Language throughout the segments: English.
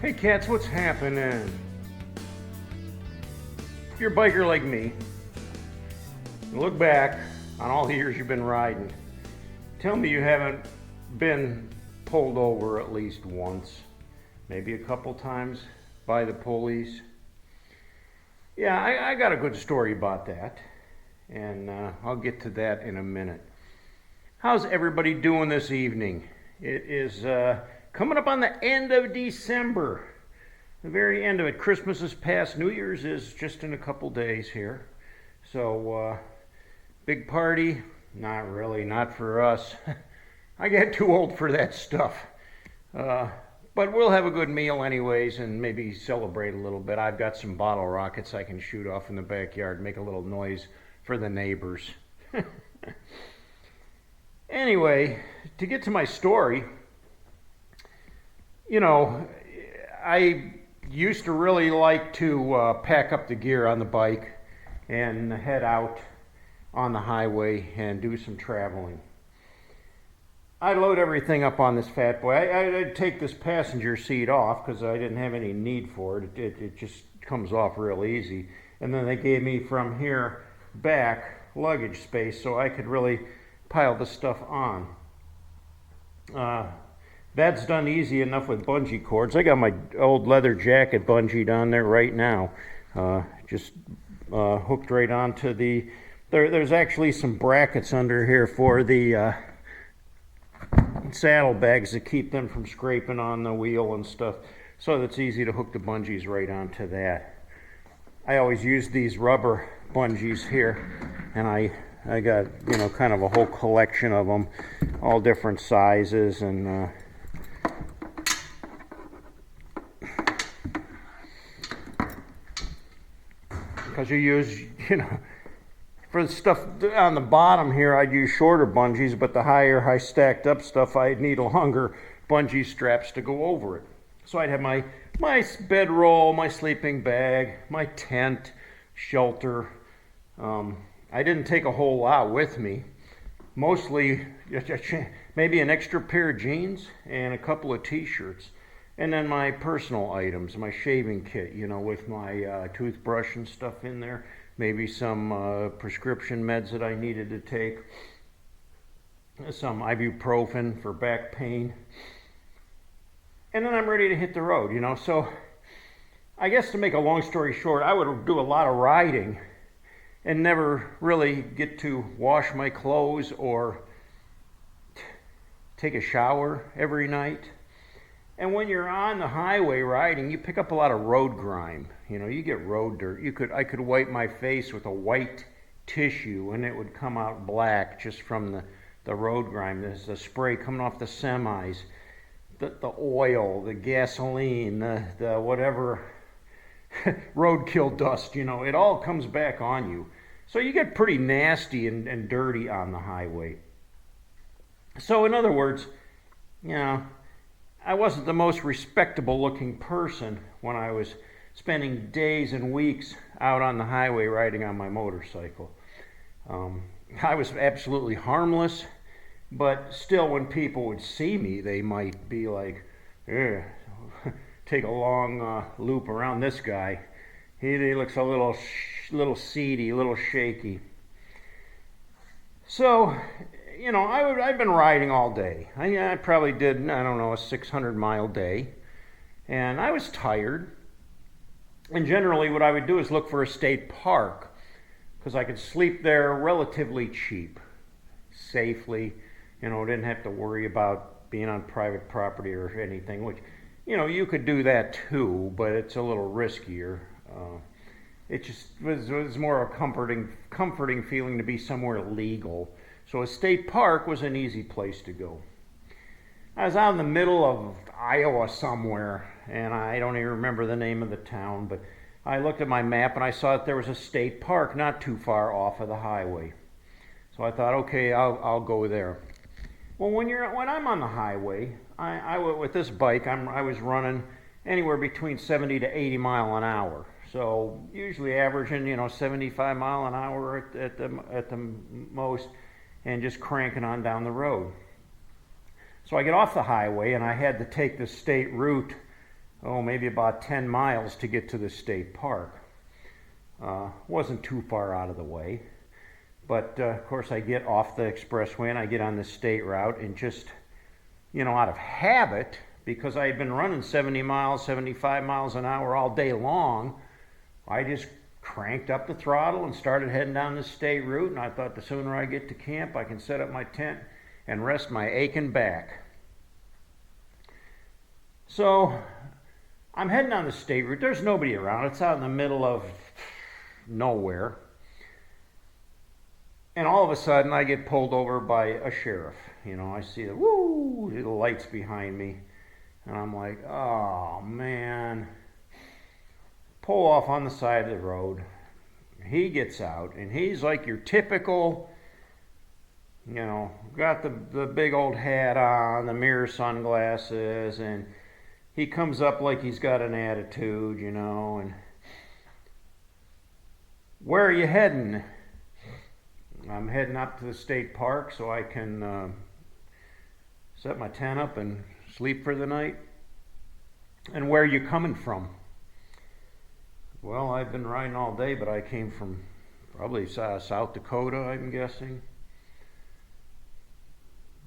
Hey cats, what's happening? If you're a biker like me, and look back on all the years you've been riding, tell me you haven't been pulled over at least once, maybe a couple times by the police. Yeah, I got a good story about that, and I'll get to that in a minute. How's everybody doing this evening? It is coming up on the end of December. The very end of it. Christmas is past. New Year's is just in a couple days here. So, big party? Not really, not for us. I get too old for that stuff. But we'll have a good meal anyways and maybe celebrate a little bit. I've got some bottle rockets I can shoot off in the backyard, make a little noise for the neighbors. Anyway, to get to my story, you know, I used to really like to pack up the gear on the bike and head out on the highway and do some traveling. I'd load everything up on this fat boy. I'd take this passenger seat off because I didn't have any need for it. It just comes off real easy. And then they gave me from here back luggage space so I could really pile the stuff on. That's done easy enough with bungee cords. I got my old leather jacket bungeed on there right now. Just hooked right onto the... There's actually some brackets under here for the saddlebags to keep them from scraping on the wheel and stuff. So it's easy to hook the bungees right onto that. I always use these rubber bungees here, and I got, you know, kind of a whole collection of them, all different sizes, and because you use, you know, for the stuff on the bottom here, I'd use shorter bungees, but the higher I stacked up stuff, I'd need longer bungee straps to go over it. So I'd have my bedroll, my sleeping bag, my tent, shelter. I didn't take a whole lot with me. Mostly maybe an extra pair of jeans and a couple of t-shirts. And then my personal items, my shaving kit, you know, with my toothbrush and stuff in there. Maybe some prescription meds that I needed to take. Some ibuprofen for back pain. And then I'm ready to hit the road, you know. So I guess to make a long story short, I would do a lot of riding and never really get to wash my clothes or take a shower every night. And when you're on the highway riding, you pick up a lot of road grime. You know, you get road dirt. I could wipe my face with a white tissue and it would come out black just from the road grime. There's the spray coming off the semis, the oil, the gasoline, the whatever roadkill dust, you know, it all comes back on you. So you get pretty nasty and dirty on the highway. So in other words, you know, I wasn't the most respectable looking person when I was spending days and weeks out on the highway riding on my motorcycle. I was absolutely harmless, but still when people would see me, they might be like, take a long loop around this guy. He looks a little seedy, a little shaky. So, you know, I've been riding all day. I probably did, I don't know, a 600-mile day. And I was tired. And generally what I would do is look for a state park because I could sleep there relatively cheap, safely. You know, didn't have to worry about being on private property or anything, which, you know, you could do that too, but it's a little riskier. It just was more a comforting feeling to be somewhere legal. So a state park was an easy place to go. I was out in the middle of Iowa somewhere, and I don't even remember the name of the town, but I looked at my map and I saw that there was a state park not too far off of the highway. So I thought, okay, I'll go there. Well, when I'm on the highway, with this bike, I was running anywhere between 70 to 80 mile an hour. So usually averaging, you know, 75 mile an hour at the most, and just cranking on down the road. So I get off the highway and I had to take the state route maybe about 10 miles to get to the state park. Wasn't too far out of the way. But of course I get off the expressway and I get on the state route, and just, out of habit, because I had been running 70 miles, 75 miles an hour all day long, I just cranked up the throttle and started heading down the state route, and I thought the sooner I get to camp, I can set up my tent and rest my aching back. So I'm heading down the state route. There's nobody around. It's out in the middle of nowhere. And all of a sudden I get pulled over by a sheriff. I see the lights behind me. And I'm like, oh man. Pull off on the side of the road. He gets out, and he's like your typical, got the big old hat on, the mirror sunglasses, and he comes up like he's got an attitude, and where are you heading? I'm heading up to the state park so I can set my tent up and sleep for the night. And where are you coming from? Well, I've been riding all day, but I came from probably South Dakota, I'm guessing.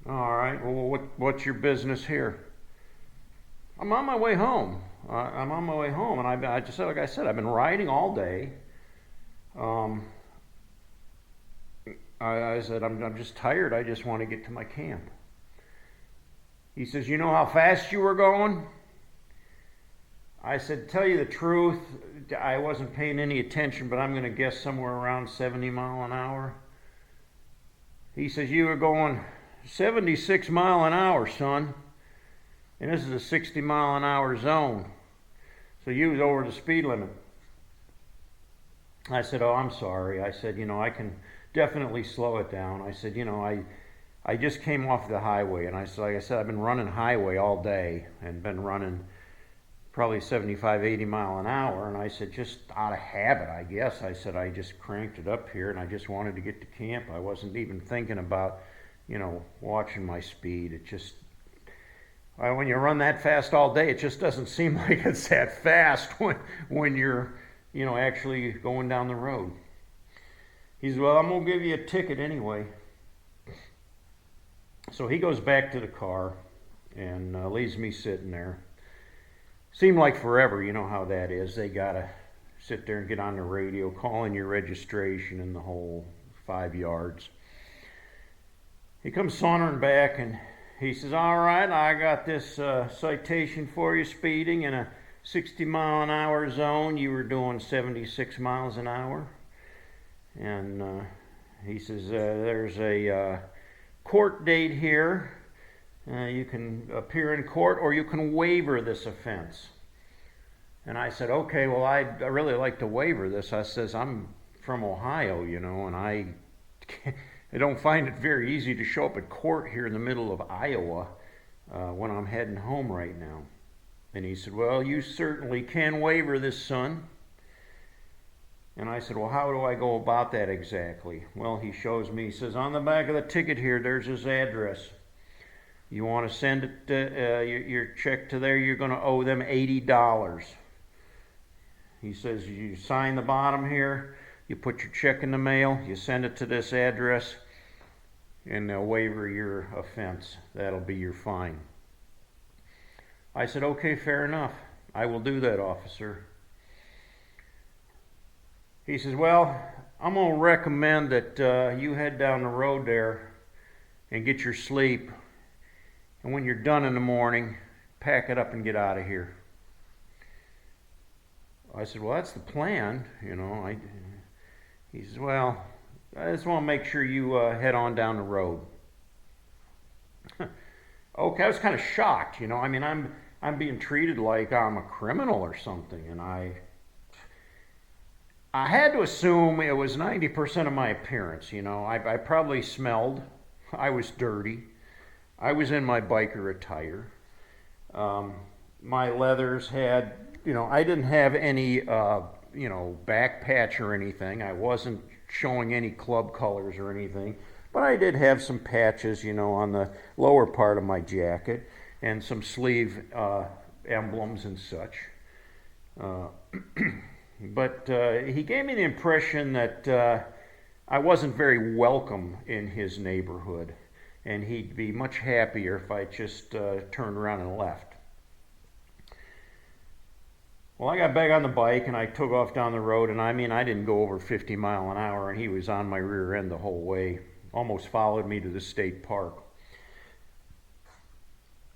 All right, well, what's your business here? I'm on my way home. And I just said, like I said, I've been riding all day. I said, I'm just tired. I just want to get to my camp. He says, you know how fast you were going? I said, tell you the truth, I wasn't paying any attention, but I'm going to guess somewhere around 70 mile an hour. He says, you were going 76 mile an hour, son. And this is a 60 mile an hour zone. So you was over the speed limit. I said, oh, I'm sorry. I said, I can definitely slow it down. I said, I just came off the highway, and like I said, I've been running highway all day and been running probably 75, 80 mile an hour. And I said, just out of habit, I guess. I said, I just cranked it up here, and I just wanted to get to camp. I wasn't even thinking about, watching my speed. It just, when you run that fast all day, it just doesn't seem like it's that fast when you're, actually going down the road. He says, well, I'm going to give you a ticket anyway. So he goes back to the car and leaves me sitting there. Seemed like forever, you know how that is. They got to sit there and get on the radio, call in your registration and the whole 5 yards. He comes sauntering back and he says, all right, I got this citation for you, speeding in a 60 mile an hour zone. You were doing 76 miles an hour. And he says, there's a court date here. You can appear in court or you can waiver this offense. And I said, okay, well, I'd really like to waiver this. I says, I'm from Ohio, and I don't find it very easy to show up at court here in the middle of Iowa when I'm heading home right now. And he said, well, you certainly can waiver this, son. And I said, well, how do I go about that exactly? Well, he shows me. He says, on the back of the ticket here, there's his address. You want to send it, your check to there, you're going to owe them $80. He says, you sign the bottom here, you put your check in the mail, you send it to this address, and they'll waiver your offense. That'll be your fine. I said, okay, fair enough. I will do that, officer. He says, well, I'm going to recommend that you head down the road there and get your sleep. And when you're done in the morning, pack it up and get out of here. I said, well, that's the plan, He says, well, I just want to make sure you head on down the road. Okay, I was kind of shocked, I'm being treated like I'm a criminal or something, and I had to assume it was 90% of my appearance, I probably smelled, I was dirty, I was in my biker attire, my leathers had, I didn't have any, back patch or anything, I wasn't showing any club colors or anything, but I did have some patches, on the lower part of my jacket, and some sleeve emblems and such. Uh, but he gave me the impression that I wasn't very welcome in his neighborhood, and he'd be much happier if I just turned around and left. Well, I got back on the bike and I took off down the road, and I mean, I didn't go over 50 miles an hour, and he was on my rear end the whole way. Almost followed me to the state park.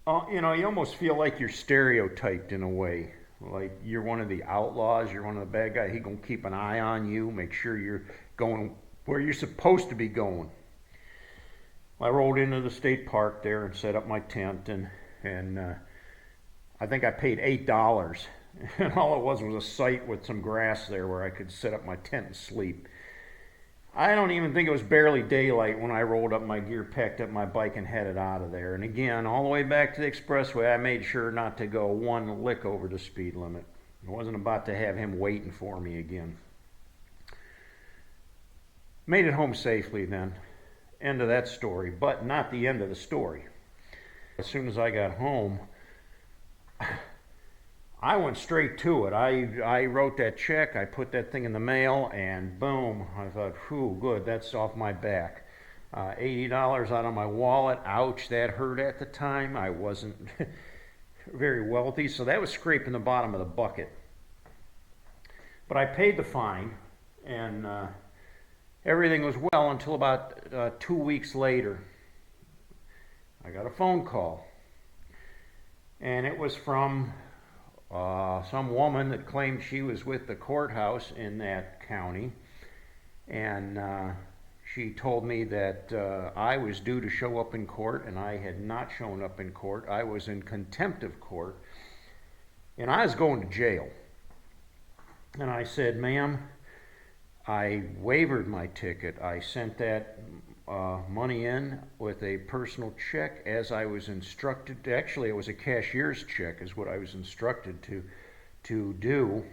You know, you almost feel like you're stereotyped in a way. Like you're one of the outlaws, you're one of the bad guys. He's going to keep an eye on you, make sure you're going where you're supposed to be going. I rolled into the state park there and set up my tent, and I think I paid $8. And all it was a site with some grass there where I could set up my tent and sleep. I don't even think it was barely daylight when I rolled up my gear, packed up my bike, and headed out of there. And again, all the way back to the expressway, I made sure not to go one lick over the speed limit. I wasn't about to have him waiting for me again. Made it home safely then. End of that story, but not the end of the story. As soon as I got home, I went straight to it. I wrote that check, I put that thing in the mail, and boom, I thought, whew, good, that's off my back. $80 out of my wallet, ouch, that hurt at the time. I wasn't very wealthy, so that was scraping the bottom of the bucket. But I paid the fine, and everything was well until about 2 weeks later. I got a phone call, and it was from some woman that claimed she was with the courthouse in that county, and she told me that I was due to show up in court, and I had not shown up in court. I was in contempt of court, and I was going to jail. And I said, ma'am, I waived my ticket. I sent that money in with a personal check as I was instructed. Actually, it was a cashier's check is what I was instructed to do,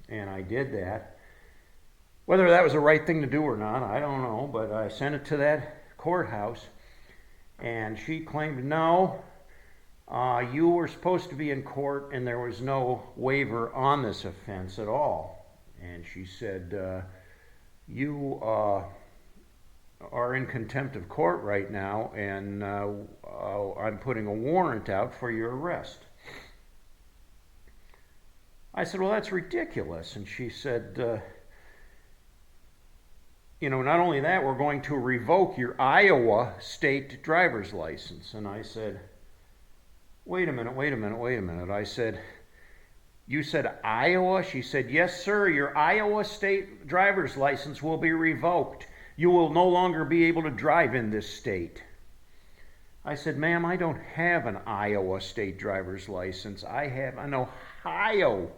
and I did that. Whether that was the right thing to do or not, I don't know, but I sent it to that courthouse, and she claimed, no, you were supposed to be in court, and there was no waiver on this offense at all. And she said, you are in contempt of court right now, and I'm putting a warrant out for your arrest. I said, well, that's ridiculous. And she said, not only that, we're going to revoke your Iowa state driver's license. And I said, wait a minute. I said, you said Iowa? She said, yes, sir, your Iowa state driver's license will be revoked. You will no longer be able to drive in this state. I said, ma'am, I don't have an Iowa state driver's license. I have an Ohio,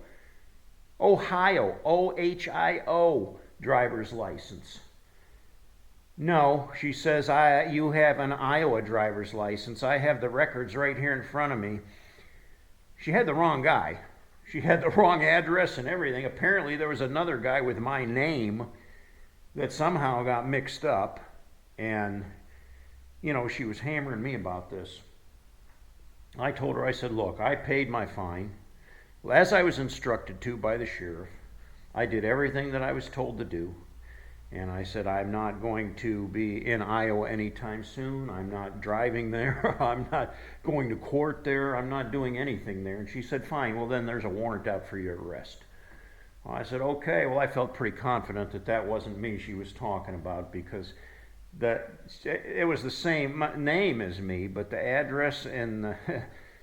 OHIO driver's license. No, she says, you have an Iowa driver's license. I have the records right here in front of me. She had the wrong guy. She had the wrong address and everything. Apparently there was another guy with my name that somehow got mixed up, and she was hammering me about this. I told her, I said, look, I paid my fine as I was instructed to by the sheriff. I did everything that I was told to do, and I said, I'm not going to be in Iowa anytime soon. I'm not driving there. I'm not going to court there. I'm not doing anything there. And she said, fine, well then there's a warrant out for your arrest. Well, I said, okay. Well, I felt pretty confident that that wasn't me she was talking about, because it was the same name as me, but the address and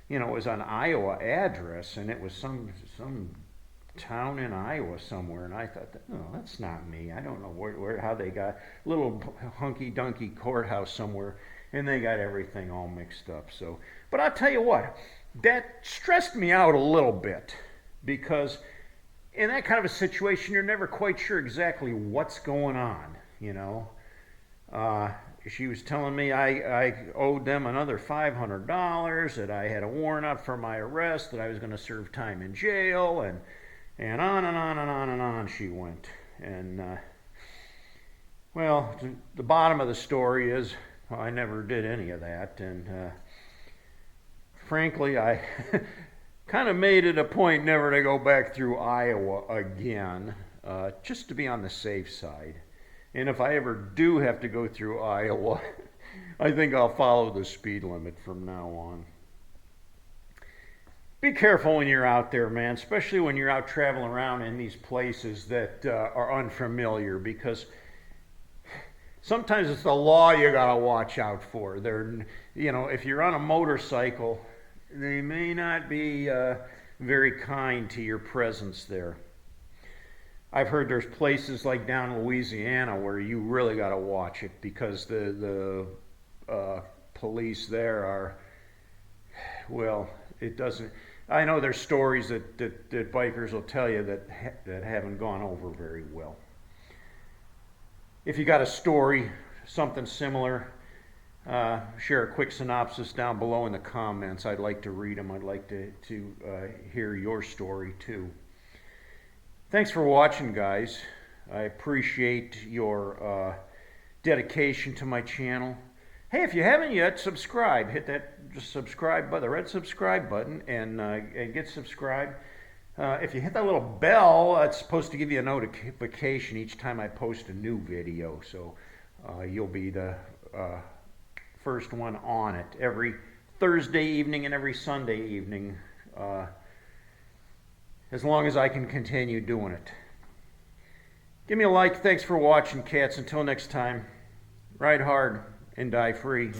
it was an Iowa address, and it was some town in Iowa somewhere. And I thought, no, that's not me. I don't know how they got a little hunky-dunky courthouse somewhere, and they got everything all mixed up. So, but I'll tell you what, that stressed me out a little bit, because in that kind of a situation, you're never quite sure exactly what's going on, She was telling me I owed them another $500, that I had a warrant out for my arrest, that I was going to serve time in jail, and on and on and on and on she went. And, the bottom of the story is, I never did any of that, and frankly, kind of made it a point never to go back through Iowa again, just to be on the safe side. And if I ever do have to go through Iowa, I think I'll follow the speed limit from now on. Be careful when you're out there, man, especially when you're out traveling around in these places that are unfamiliar, because sometimes it's the law you gotta watch out for. If you're on a motorcycle, they may not be very kind to your presence there. I've heard there's places like down in Louisiana where you really got to watch it, because the police there are, well, it doesn't. I know there's stories that bikers will tell you that haven't gone over very well. If you got a story, something similar, share a quick synopsis down below in the comments. I'd like to read them. I'd like to hear your story too. Thanks for watching, guys. I appreciate your dedication to my channel. Hey, if you haven't yet, subscribe. Hit that subscribe button, the red subscribe button, and get subscribed. If you hit that little bell, it's supposed to give you a notification each time I post a new video. So you'll be the first one on it every Thursday evening and every Sunday evening, as long as I can continue doing it. Give me a like. Thanks for watching, cats. Until next time, ride hard and die free.